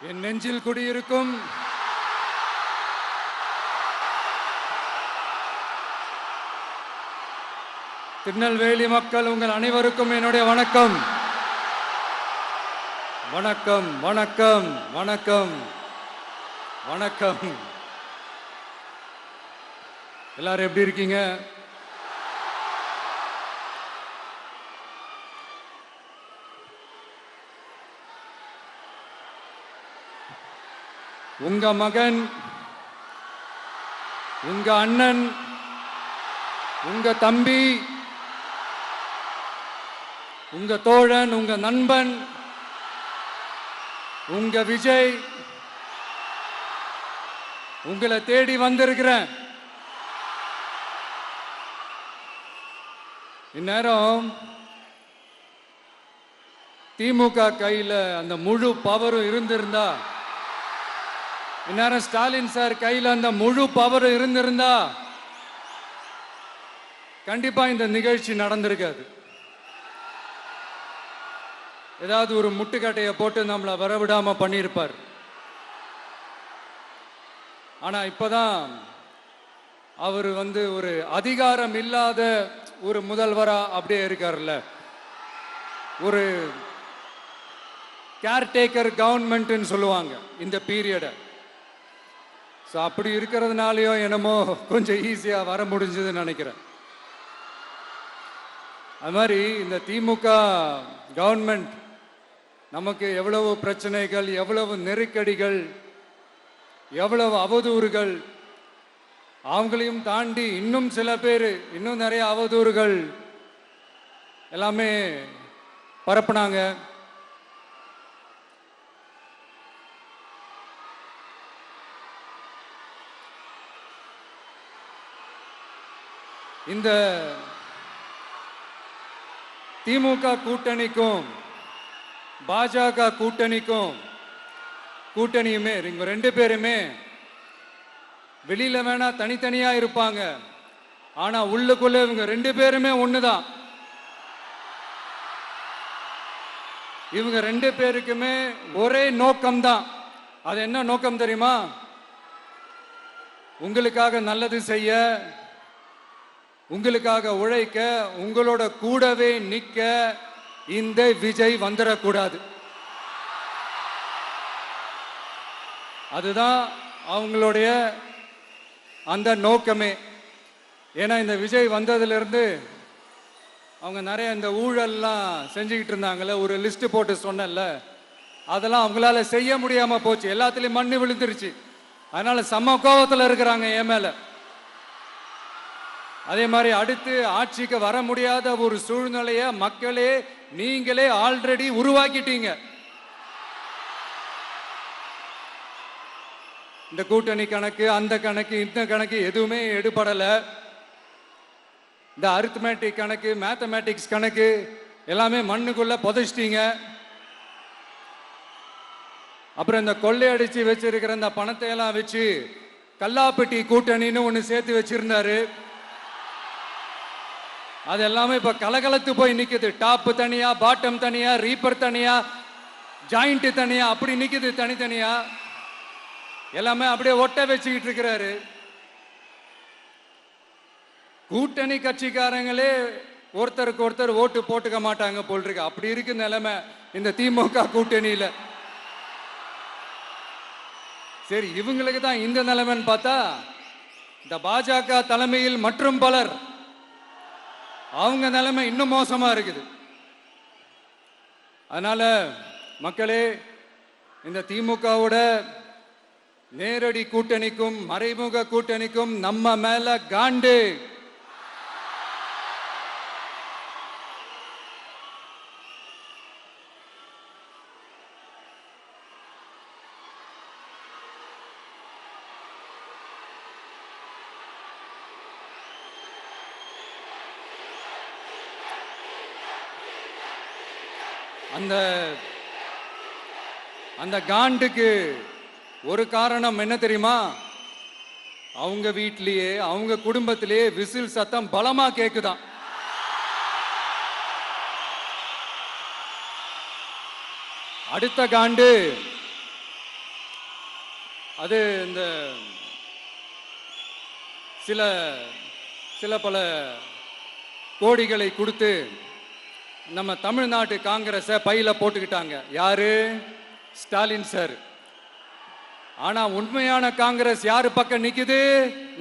என் நெஞ்சில் குடியிருக்கும் திருநெல்வேலி மக்கள் உங்கள் அனைவருக்கும் என்னுடைய வணக்கம். வணக்கம் வணக்கம் வணக்கம் வணக்கம். எல்லாரும் எப்படி இருக்கீங்க? உங்க மகன், உங்க அண்ணன், உங்க தம்பி, உங்க தோழன், உங்க நண்பன், உங்க விஜய் உங்களை தேடி வந்திருக்கிறேன். இந்நேரம் திமுக கையில் அந்த முழு பவரும் இருந்திருந்தா, இந்நேரம் ஸ்டாலின் சார் கையில் அந்த முழு பவர் இருந்திருந்தா கண்டிப்பா இந்த நிகழ்ச்சி நடந்திருக்காது. ஏதாவது ஒரு முட்டுக்கட்டையை போட்டு நம்மளை வரவிடாம பண்ணியிருப்பார். ஆனா இப்பதான் அவர் ஒரு அதிகாரம் இல்லாத ஒரு முதல்வரா அப்படியே இருக்காருல்ல, ஒரு கேர்டேக்கர் கவர்மெண்ட்னு சொல்லுவாங்க இந்த பீரியட. ஸோ அப்படி இருக்கிறதுனாலயோ என்னமோ கொஞ்சம் ஈஸியாக வர முடிஞ்சதுன்னு நினைக்கிறேன். அது மாதிரி இந்த திமுக கவர்மெண்ட் நமக்கு எவ்வளவு பிரச்சனைகள், எவ்வளவு நெருக்கடிகள், எவ்வளவு அவதூறுகள், அவங்களையும் தாண்டி இன்னும் சில பேர் இன்னும் நிறைய அவதூறுகள் எல்லாமே பரப்புனாங்க. இந்த திமுக கூட்டணிக்கும் பாஜக கூட்டணியுமே இவங்க ரெண்டு பேருமே வெளியில வேணா தனித்தனியா இருப்பாங்க, ஆனா உள்ளுக்குள்ள இவங்க ரெண்டு பேருமே ஒண்ணுதான். இவங்க ரெண்டு பேருக்குமே ஒரே நோக்கம்தான். அது என்ன நோக்கம் தெரியுமா? உங்களுக்காக நல்லது செய்ய, உங்களுக்காக உழைக்க, உங்களோட கூடவே நிக்க இந்த விஜய் வந்துடக்கூடாது. அதுதான் அவங்களுடைய அந்த நோக்கமே. ஏன்னா இந்த விஜய் வந்ததிலிருந்து அவங்க நிறைய இந்த ஊழல்லாம் செஞ்சுக்கிட்டு இருந்தாங்கல்ல, ஒரு லிஸ்ட் போட்டு சொன்னல, அதெல்லாம் அவங்களால செய்ய முடியாம போச்சு. எல்லாத்துலயும் மண்ணு விழுந்துருச்சு. அதனால செம்ம கோபத்தில் இருக்கிறாங்க என் மேல. அதே மாதிரி அடுத்து ஆட்சிக்கு வர முடியாத ஒரு சூழ்நிலைய மக்களே நீங்களே ஆல்ரெடி உருவாக்கிட்டீங்க. இந்த கூட்டணி கணக்கு, அந்த கணக்கு, இந்த கணக்கு எதுவுமே எடுபடல. இந்த அரித்மேட்டிக் கணக்கு, மேத்தமேட்டிக்ஸ் கணக்கு எல்லாமே மண்ணுக்குள்ள புதைச்சிட்டீங்க. அப்புறம் இந்த கொள்ளையடிச்சு வச்சிருக்கிற இந்த பணத்தை எல்லாம் வச்சு கல்லாப்பட்டி கூட்டணின்னு ஒன்று சேர்த்து வச்சிருந்தாரு. அது எல்லாமே இப்ப கலகலத்து போய் நிக்குது. டாப் தனியா, பாட்டம் தனியா, ரீப்பர் தனியா, ஜாயிண்ட் தனியா, அப்படி நிக்குது தனித்தனியா. எல்லாமே அப்படியே ஒட்ட வச்சுக்கிட்டு இருக்கிறாரு. கூட்டணி கட்சிக்காரங்களே ஒருத்தருக்கு ஒருத்தர் ஓட்டு போட்டுக்க மாட்டாங்க போல் இருக்கு. அப்படி இருக்கு நிலைமை இந்த திமுக கூட்டணியில. சரி, இவங்களுக்கு தான் இந்த நிலைமைன்னு பார்த்தா இந்த பாஜக தலைமையில் மற்றும் பலர் அவங்க நிலைமை இன்னும் மோசமா இருக்குது. அதனால மக்களே, இந்த திமுகவோட நேரடி கூட்டணிக்கும் மறைமுக கூட்டணிக்கும் நம்ம மேல காண்டு. அந்த காண்டுக்கு ஒரு காரணம் என்ன தெரியுமா? அவங்க வீட்லயே, அவங்க குடும்பத்திலேயே விசில் சத்தம் பலமா கேக்குதான். அடுத்த காண்டு அது இந்த சில சில பல கோடிகளை கொடுத்து நம்ம தமிழ்நாட்டு காங்கிரஸை பையில போட்டுக்கிட்டாங்க. யாரு? ஸ்டாலின் சார். ஆனா உண்மையான காங்கிரஸ் யாரு பக்கம் நிக்குது?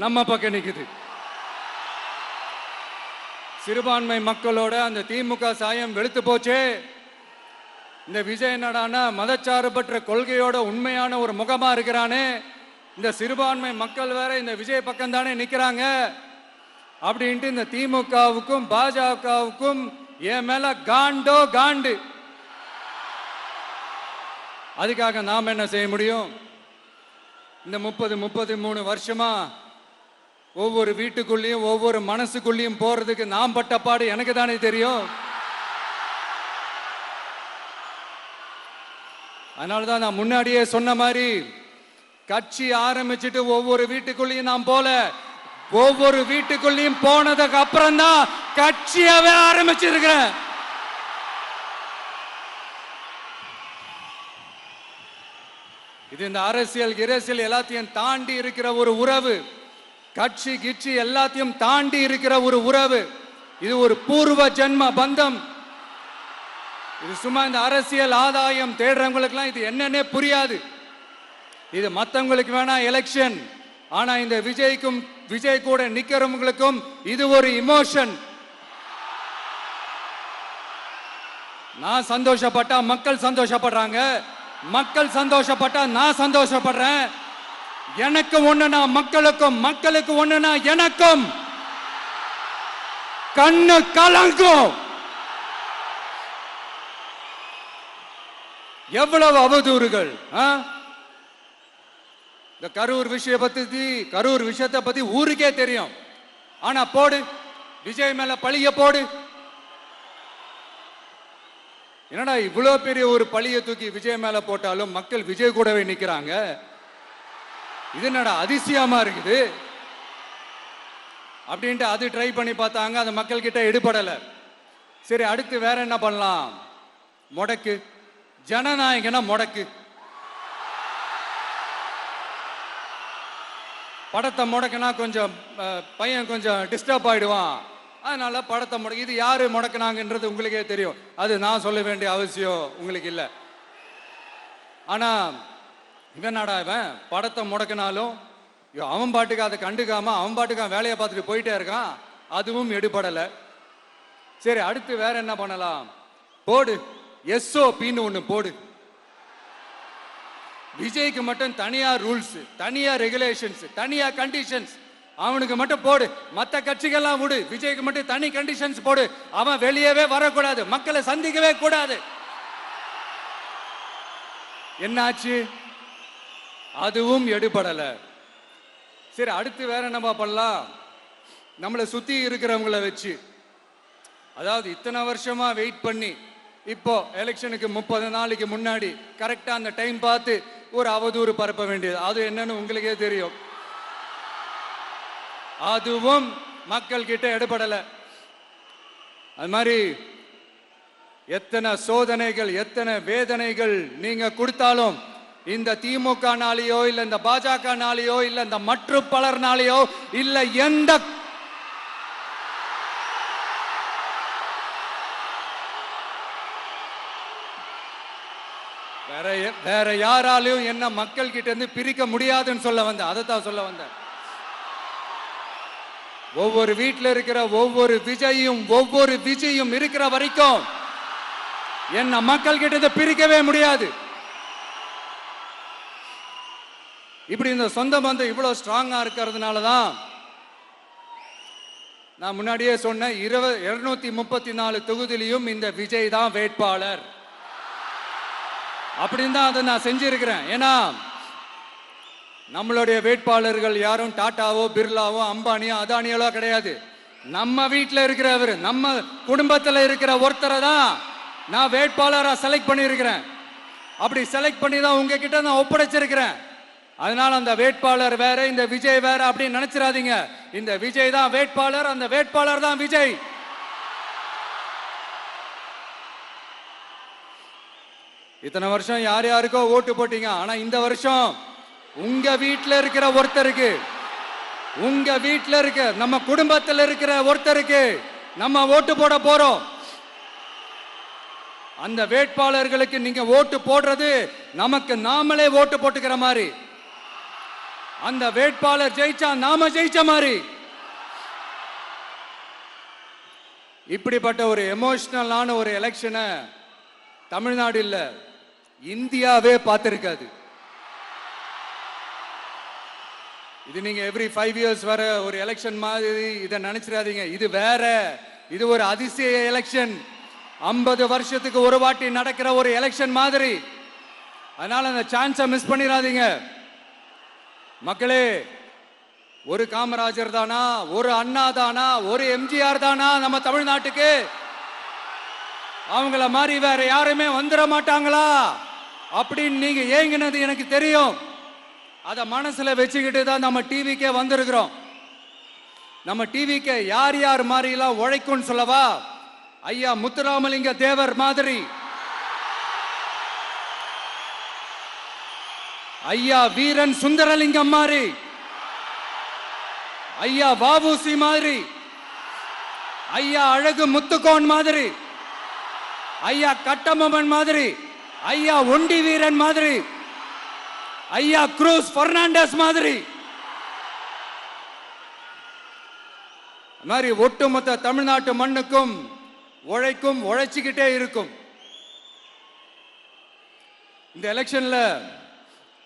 நம்ம பக்கம் நிக்குது. சிறுபான்மை மக்களோட அந்த திமுக சாயம் வெளுத்து போச்சே. இந்த விஜய் என்னடானா மதச்சார்பற்ற கொள்கையோட உண்மையான ஒரு முகமா இருக்கிறானே. இந்த சிறுபான்மை மக்கள் வேற இந்த விஜய் பக்கம் தானே நிக்கிறாங்க அப்படின்ட்டு இந்த திமுகவுக்கும் பாஜகவுக்கும் என் மேல காண்டோ காண்டு. அதுக்காக நாம் என்ன செய்ய முடியும்? இந்த 33 வருஷமா ஒவ்வொரு வீட்டுக்குள்ளேயும் ஒவ்வொரு மனசுக்குள்ளேயும் போறதுக்கு நாம் பட்ட பாடு எனக்கு தானே தெரியும். அதனாலதான் நான் முன்னாடியே சொன்ன மாதிரி கட்சி ஆரம்பிச்சுட்டு ஒவ்வொரு வீட்டுக்குள்ளேயும் நான் போல, ஒவ்வொரு வீட்டுக்குள்ளேயும் போனதுக்கு அப்புறம் தான் கட்சியாவே ஆரம்பிச்சிருக்கிறேன். இது இந்த அரசியல் இரசியல் எல்லாத்தையும் தாண்டி இருக்கிற ஒரு உறவு. கட்சி கிட்சி எல்லாத்தையும் தாண்டி இருக்கிற ஒரு உறவு. இது ஒரு பூர்வ ஜென்ம பந்தம். இது சும்மா இந்த அரசியல் ஆதாயம் தேடுறவங்களுக்குலாம் இது என்னன்னே புரியாது. இது மற்றவங்களுக்கு வேணா எலெக்ஷன். ஆனா இந்த விஜய்க்கும் விஜய் கூட நிக்கிறவங்களுக்கும் இது ஒரு இமோஷன். நான் சந்தோஷப்பட்டா மக்கள் சந்தோஷப்படுறாங்க, மக்கள் சந்தோஷப்பட்டா நான் சந்தோஷப்படுறேன். எனக்கு ஒண்ணுனா மக்களுக்கும், மக்களுக்கு ஒண்ணுனா எனக்கும். கண்ணு கலங்கும். எவ்வளவு அவதூறுகள்! இந்த கரூர் விஷயத்தை பத்தி ஊருக்கே தெரியும். ஆனா போடு, விஜய் மேல பழிய போடு. என்னடா இவ்வளவு பெரிய ஒரு பழிய தூக்கி விஜய் மேல போட்டாலும் மக்கள் விஜய் கூடவே நிக்கிறாங்க. இது என்னடா அதிசயமா இருக்குது அப்படின்ட்டு அது ட்ரை பண்ணி பார்த்தாங்க. அது மக்கள் கிட்ட எடுபடல. சரி, அடுத்து வேற என்ன பண்ணலாம்? முடக்கு. ஜனநாயகனா முடக்கு. படத்தை முடக்குனா கொஞ்சம் பையன் கொஞ்சம் டிஸ்டர்ப் ஆயிடுவான். அதனால படத்தை முடக்கு. இது யாரு முடக்குனாங்கன்றது உங்களுக்கே தெரியும். அது நான் சொல்ல வேண்டிய அவசியம் உங்களுக்கு இல்லை. ஆனா இவன் நாடா இவன் படத்தை முடக்கினாலும் அவன் பாட்டுக்கு அதை கண்டுக்காம அவன் பாட்டுக்கு வேலையை பார்த்துட்டு போயிட்டே இருக்கான். அதுவும் எடுபடலை. சரி, அடுத்து வேற என்ன பண்ணலாம்? போடு, SOPன்னு ஒண்ணு போடு. விஜய்க்கு மட்டும் தனியா ரூல்ஸ், தனியா ரெகுலேஷன்ஸ், தனியா கண்டிஷன்ஸ். அவனுக்கு மட்டும் போடு. மற்ற கட்சிகள்லாம் விடு, விஜய்க்கு மட்டும் தனி கண்டிஷன்ஸ் போடு. அவன் வெளியவே வரக்கூடாது, மக்களை சந்திக்கவே கூடாது. என்னாச்சு? அதுவும் எடுபடல. சரி, அடுத்து வேற என்ன பண்ணலாம்? நம்மளை சுத்தி இருக்கிறவங்கள வச்சு, அதாவது இத்தனை வருஷமா வெயிட் பண்ணி இப்போ எலெக்ஷனுக்கு 30 நாளைக்கு முன்னாடி கரெக்டா அந்த டைம் பார்த்து ஒரு அவதூறு பரப்ப வேண்டியது. அது என்னன்னு உங்களுக்கே தெரியும். அதுவும் மக்கள் கிட்ட எடுபடல. அது மாதிரி எத்தனை சோதனைகள், எத்தனை வேதனைகள் நீங்க கொடுத்தாலும் இந்த திமுக நாளையோ இல்ல இந்த பாஜக நாளையோ இல்ல இந்த மற்ற பலர் நாளையோ இல்ல எந்த வேற யாராலையும் என்ன மக்கள் கிட்ட இருந்து பிரிக்க முடியாதுன்னு சொல்ல வந்த. அதைத்தான் சொல்ல வந்த. ஒவ்வொரு வீட்டில் இருக்கிற ஒவ்வொரு விஜயும் இருக்கிற வரைக்கும் என்ன மக்கள் கிட்ட இருந்து பிரிக்கவே முடியாது. இப்படி இந்த சொந்த பந்தம் இவ்வளவு ஸ்ட்ராங்கா இருக்கிறதுனாலதான் நான் முன்னாடியே சொன்ன 234 தொகுதியிலும் இந்த விஜய் தான் வேட்பாளர் அப்படின்னு தான் அதை நான் செஞ்சிருக்கிறேன். ஏன்னா நம்மளுடைய வேட்பாளர்கள் யாரும் டாட்டாவோ பிர்லாவோ அம்பானியோ அதானியோ கிடையாது. நம்ம வீட்டில் இருக்கிறவர், நம்ம குடும்பத்தில் இருக்கிற ஒருத்தரை தான் நான் வேட்பாளராக செலக்ட் பண்ணியிருக்கிறேன். அப்படி செலக்ட் பண்ணி தான் உங்ககிட்ட நான் ஒப்படைச்சிருக்கிறேன். அதனால அந்த வேட்பாளர் வேற, இந்த விஜய் வேற அப்படின்னு நினைச்சிடாதீங்க. இந்த விஜய் தான் வேட்பாளர், அந்த வேட்பாளர் தான் விஜய். இத்தனை வருஷம் யார் யாருக்கோ ஓட்டு போட்டீங்க. ஆனா இந்த வருஷம் உங்க வீட்டில் இருக்கிற ஒருத்தருக்கு, உங்க வீட்டில் இருக்க நம்ம குடும்பத்தில் இருக்கிற ஒருத்தருக்கு நம்ம ஓட்டு போட போறோம். அந்த வேட்பாளர்களுக்கு நீங்க ஓட்டு போடுறது நமக்கு நாமளே ஓட்டு போட்டுக்கிற மாதிரி. அந்த வேட்பாளர் ஜெயிச்சா நாம ஜெயிச்ச மாதிரி. இப்படிப்பட்ட ஒரு எமோஷனலான ஒரு எலெக்ஷனை தமிழ்நாடு இல்ல, இந்தியாவே பார்த்திருக்காது. இது நீங்க எவ்ரி 5 இயர்ஸ் வர ஒரு எலெக்ஷன் மாதிரி இதை நினைச்சிடாதீங்க. இது வேற, இது ஒரு அதிசய எலெக்ஷன். 50 வருஷத்துக்கு ஒரு வாட்டி நடக்கிற ஒரு எலெக்ஷன் மாதிரி. அதனால அந்த சான்ஸை மிஸ் பண்ணிடாதீங்க மக்களே. ஒரு காமராஜர் தானா, ஒரு அண்ணா தானா, ஒரு எம்ஜிஆர் தானா நம்ம தமிழ்நாட்டுக்கு? அவங்கள மாதிரி வேற யாருமே வந்துட மாட்டாங்களா அப்படின்னு நீங்க ஏங்கினது எனக்கு தெரியும். அதை மனசுல வச்சுக்கிட்டு தான் நம்ம டிவிக்கே வந்திருக்கிறோம். நம்ம டிவிக்கு யார் யார் மாதிரி எல்லாம் உழைக்கும்னு சொல்லவா? ஐயா முத்துராமலிங்க தேவர் மாதிரி, ஐயா வீரன் சுந்தரலிங்கம் மாதிரி, ஐயா வாபுசி மாதிரி, ஐயா அழகு முத்துக்கோன் மாதிரி, ஐயா கட்டபொம்மன் மாதிரி, ஐயா ஒண்டி வீரன் மாதிரி, ஐயா குரூஸ் பெர்னாண்டஸ் மாதிரி மாதிரி ஒட்டுமொத்த தமிழ்நாட்டு மண்ணுக்கும் உழைக்கும், உழைச்சிக்கிட்டே இருக்கும். இந்த எலெக்ஷன்ல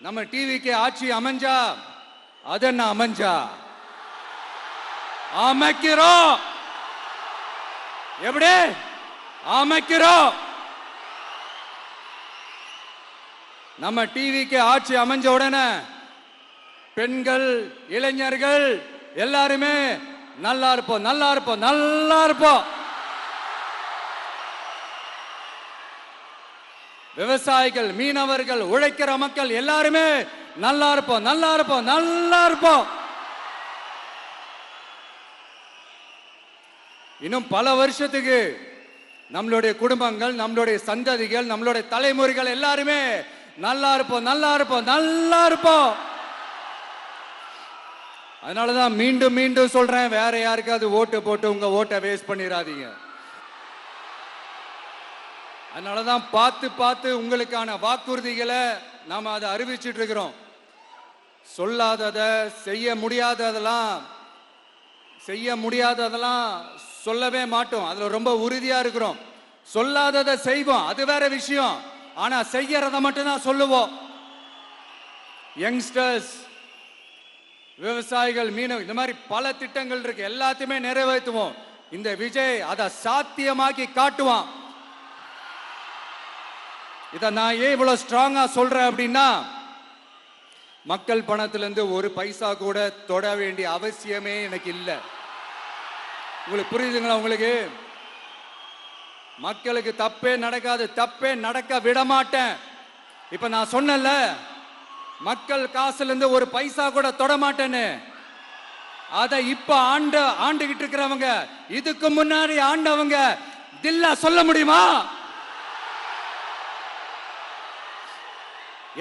நம்ம டிவிக்கு ஆட்சி அமைஞ்சா அது என்ன அமைஞ்சா அமைக்கிறோம். எப்படி அமைக்கிறோம்? நம்ம டிவிக்கு ஆட்சி அமைஞ்ச உடனே பெண்கள், இளைஞர்கள் எல்லாருமே நல்லா இருப்போம், நல்லா இருப்போம், நல்லா இருப்போம். விவசாயிகள், மீனவர்கள், உழைக்கிற மக்கள் எல்லாருமே நல்லா இருப்போம், நல்லா இருப்போம், நல்லா இருப்போம். இன்னும் பல வருஷத்துக்கு நம்மளுடைய குடும்பங்கள், நம்மளுடைய சந்ததிகள், நம்மளுடைய தலைமுறைகள் எல்லாருமே நல்லா இருப்போம், நல்லா இருப்போம், நல்லா இருப்போம். அதனாலதான் மீண்டும் மீண்டும் சொல்றேன், வேற யாருக்காவது ஓட்டு போட்டு உங்க ஓட்டை வேஸ்ட் பண்ணிடாதீங்க. அதனாலதான் பார்த்து பார்த்து உங்களுக்கான வாக்குறுதிகளை நாம அதை அறிவிச்சிட்டு இருக்கிறோம். சொல்லாதத, செய்ய முடியாததெல்லாம் சொல்லவே மாட்டோம். அதுல ரொம்ப உறுதியா இருக்கிறோம். சொல்லாததை செய்வோம், அது வேற விஷயம். ஆனா செய்யறத மட்டும்தான் சொல்லுவோம். யங்ஸ்டர்ஸ், விவசாயிகள், மீனவ, இந்த மாதிரி பல திட்டங்கள் இருக்கு, எல்லாத்தையுமே நிறைவேற்றுவோம். இந்த விஜய் அதை சாத்தியமாக்கி காட்டுவான். இதை நான் ஏன் இவ்வளவு ஸ்ட்ராங்கா சொல்றேன் அப்படின்னா, மக்கள் பணத்திலிருந்து ஒரு பைசா கூட தொட வேண்டிய அவசியமே எனக்கு இல்லை. உங்களுக்கு புரியுதுங்களா? உங்களுக்கு மக்களுக்கு தப்பே நடக்காது, தப்பே நடக்க விட மாட்டேன். இப்ப நான் சொன்னல, மக்கள் காசுல இருந்து ஒரு பைசா கூட தொட மாட்டேன்னு. அதை இப்ப ஆண்டுகிட்டு இருக்கிறவங்க, இதுக்கு முன்னாடி ஆண்டவங்க தில்லா சொல்ல முடியுமா?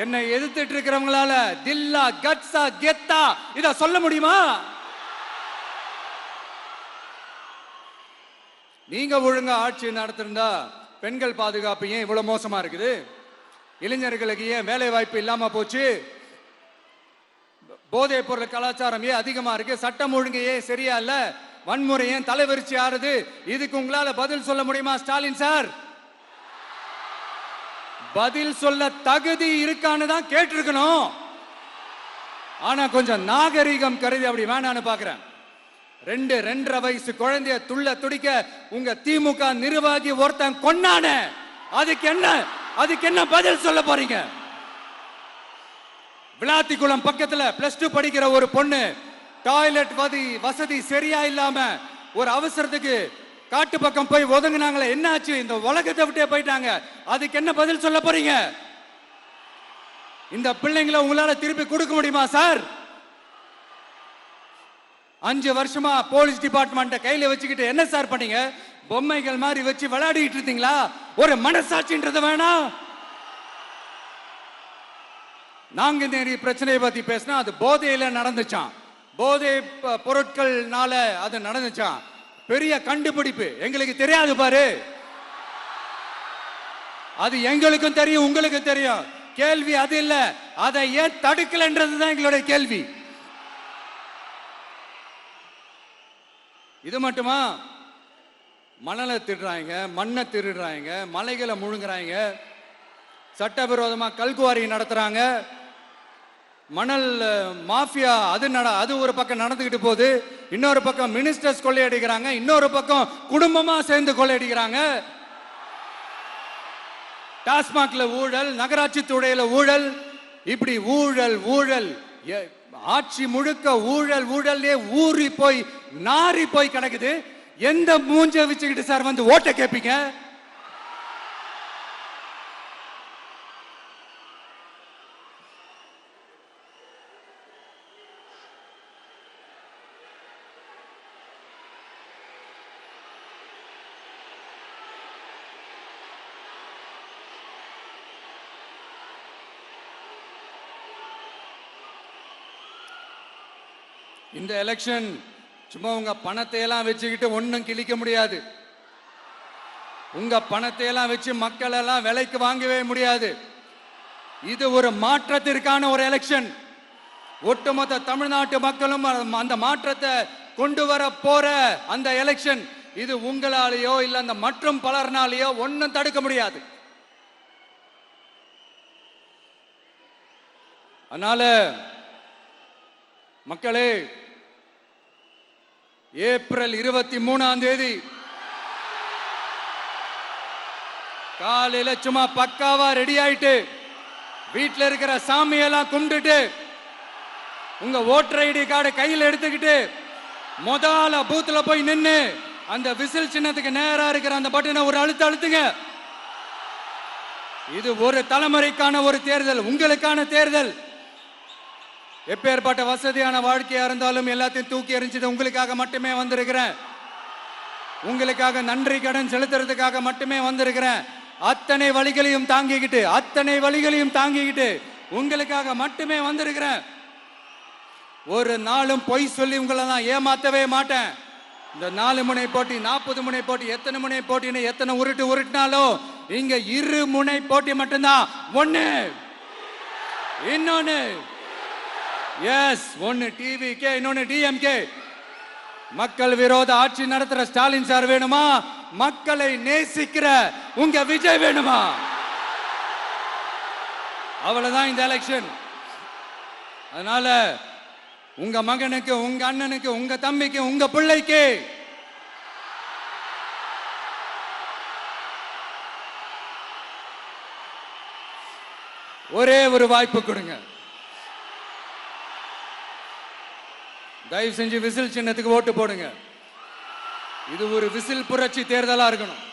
என்னை எதிர்த்துட்டு இருக்கிறவங்களால தில்லா, கட்ஸா, கெத்தா இத சொல்ல முடியுமா? நீங்க ஒழுங்கா ஆட்சி நடத்திருந்தா பெண்கள் பாதுகாப்பு ஏன் இவ்வளவு மோசமா இருக்குது? இளைஞர்களுக்கு ஏன் வேலை வாய்ப்பு இல்லாம போச்சு? போதைப் பொருள் கலாச்சாரம் ஏன் அதிகமா இருக்கு? சட்டம் ஒழுங்கு ஏன் சரியா இல்ல? வன்முறை ஏன் தலைவரிச்சு ஆறுது? இதுக்கு உங்களால பதில் சொல்ல முடியுமா ஸ்டாலின் சார்? பதில் சொல்ல தகுதி இருக்கான்னு தான் கேட்டிருக்கணும். ஆனா கொஞ்சம் நாகரிகம் கருதி அப்படி வேணான்னு பாக்குறேன். 2-2.5 வயசு குழந்தைய துள்ள துடிக்க உங்க திமுக நிர்வாகி ஒருத்தன் கொன்னானே, அதுக்கு என்ன பதில் சொல்ல போறீங்க? விளாத்திக்குளம் பக்கத்துல +2 படிக்கிற ஒரு பொண்ணு டாய்லெட் வசதி சரியா இல்லாம ஒரு அவசரத்துக்கு காட்டு பக்கம் போய் ஒதுங்கினாங்களே, என்னாச்சு? இந்த உலகத்தை விட்டே போயிட்டாங்க. அதுக்கு என்ன பதில் சொல்ல போறீங்க? இந்த பிள்ளைங்களை உங்களால திருப்பி கொடுக்க முடியுமா சார்? 5 வருஷமா போலீஸ் டிபார்ட்மெண்ட் கையில வச்சுக்கிட்டு என்ன சார் பண்ணீங்க? பொம்மைகள் மாதிரி வச்சு விளையாடிட்டு இருந்தீங்களா? ஒரு மனசாட்சின்றது வேணாம். நாங்குநேரி பிரச்சனையை பத்தி பேசினா அது போதையில நடந்துச்சான், போதை பொருட்கள்னால அது நடந்துச்சான். பெரிய கண்டுபிடிப்பு எங்களுக்கு தெரியாது பாரு, அது எங்களுக்கும் தெரியும் உங்களுக்கும் தெரியும். கேள்வி அது இல்ல, அதை ஏன் தடுக்கலன்றதுதான் எங்களுடைய கேள்வி. இது மட்டுமா? மணலை திருடுறாங்க, மண்ணை திருடுறாங்க, மலைகளை முழுங்குறாங்க, சட்டவிரோதமா கல்குவாரி நடத்துறாங்க, மணல் மாஃபியா அது ஒரு பக்கம் நடந்துகிட்டு போகுது, இன்னொரு பக்கம் மினிஸ்டர்ஸ் கொள்ளையடிக்கிறாங்க, இன்னொரு பக்கம் குடும்பமா சேர்ந்து கொள்ளையடிக்கிறாங்க. டாஸ்மாக்ல ஊழல், நகராட்சி துறையில ஊழல், இப்படி ஊழல் ஊழல், ஆட்சி முழுக்க ஊழல் ஊழல்லே ஊறி போய் நாரி போய் கிடக்குது. எந்த மூஞ்ச வச்சுக்கிட்டு சார் வந்து ஓட்ட கேட்பீங்க? இந்த எலெக்ஷன் சும்மா உங்க பணத்தை எல்லாம் வச்சுக்கிட்டு ஒன்னும் கிழிக்க முடியாது. உங்க பணத்தை எல்லாம் வச்சு மக்கள் எல்லாம் விலைக்கு வாங்கவே முடியாது. இது ஒரு மாற்றத்திற்கான ஒரு எலெக்ஷன். ஒட்டுமொத்த தமிழ்நாட்டு மக்களும் அந்த மாற்றத்தை கொண்டு வர போற அந்த எலெக்ஷன். இது உங்களாலேயோ இல்ல அந்த மற்றும் பலர்னாலேயோ ஒன்னும் தடுக்க முடியாது. அதனால மக்களே, ஏப்ரல் 23ஆம் தேதி காலையில சும்மா பக்காவா ரெடி ஆயிட்டு வீட்டில் இருக்கிற சாமியெல்லாம் கும்பிட்டுட்டு உங்க ஓட்டர் ஐடி கார்டு கையில் எடுத்துக்கிட்டு முதல்ல பூத்துல போய் நின்று அந்த விசில் சின்னத்துக்கு நேரா இருக்கிற அந்த பட்டனை ஒரு அழுத்துங்க. இது ஒரு தலைமுறைக்கான ஒரு தேர்தல், உங்களுக்கான தேர்தல். எப்பேற்பட்ட வசதியான வாழ்க்கையா இருந்தாலும் எல்லாத்தையும் தூக்கி எறிஞ்சிட்டு உங்களுக்காக மட்டுமே வந்திருக்கிறேன். உங்களுக்காக நன்றி கடன் செலுத்துறதுக்காக மட்டுமே வந்திருக்கிறேன். அத்தனை வழிகளையும் தாங்கிக்கிட்டு உங்களுக்காக மட்டுமே வந்திருக்கிறேன். ஒரு நாளும் பொய் சொல்லி உங்களை நான் ஏமாத்தவே மாட்டேன். இந்த 4 முனை போட்டி, 40 முனை போட்டி, எத்தனை முனை போட்டின்னு எத்தனை உருட்டினாலும் இங்க 2 முனை போட்டி மட்டும்தான். ஒண்ணு, இன்னொன்னு எஸ், ஒன்னு டிவிகே, இன்னொன்னு டிஎம்கே. மக்கள் விரோத ஆட்சி நடத்துற ஸ்டாலின் சார் வேணுமா? மக்களை நேசிக்கிற உங்க விஜய் வேணுமா? அவ்வளவுதான் இந்த எலெக்ஷன். அதனால உங்க மகனுக்கு, உங்க அண்ணனுக்கு, உங்க தம்பிக்கு, உங்க பிள்ளைக்கு ஒரே ஒரு வாய்ப்பு கொடுங்க. தயவு செஞ்சு விசில் சின்னத்துக்கு ஓட்டு போடுங்க. இது ஒரு விசில் புரட்சி தேர்தலா இருக்கணும்.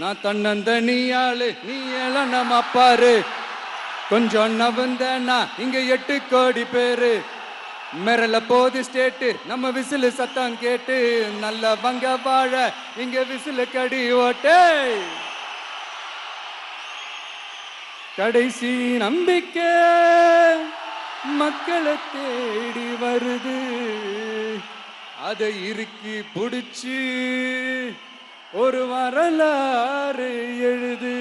நான் தன்னந்தனியாளு, நீ எல்லாம் நம்ம அப்பாரு, கொஞ்சம் நவந்தனா இங்க 8 கோடி பேரு, மிரல போது ஸ்டேட்டு நம்ம விசில் சத்தம் கேட்டு, நல்ல வங்க வாழ இங்க விசில் கடி ஓட்டே. கடைசி நம்பிக்கை மக்களை தேடி வருது, அதை இறுக்கி பிடிச்சு ஒரு வரலாறு எழுது.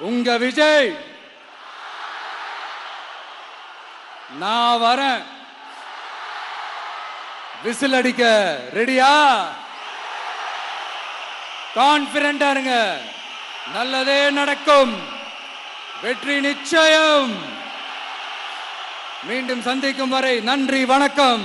உங்க விஜய், நான் வரேன். விசில் அடிக்க ரெடியா? கான்பிடண்டா இருங்க, நல்லதே நடக்கும், வெற்றி நிச்சயம். மீண்டும் சந்திக்கும் வரை நன்றி, வணக்கம்.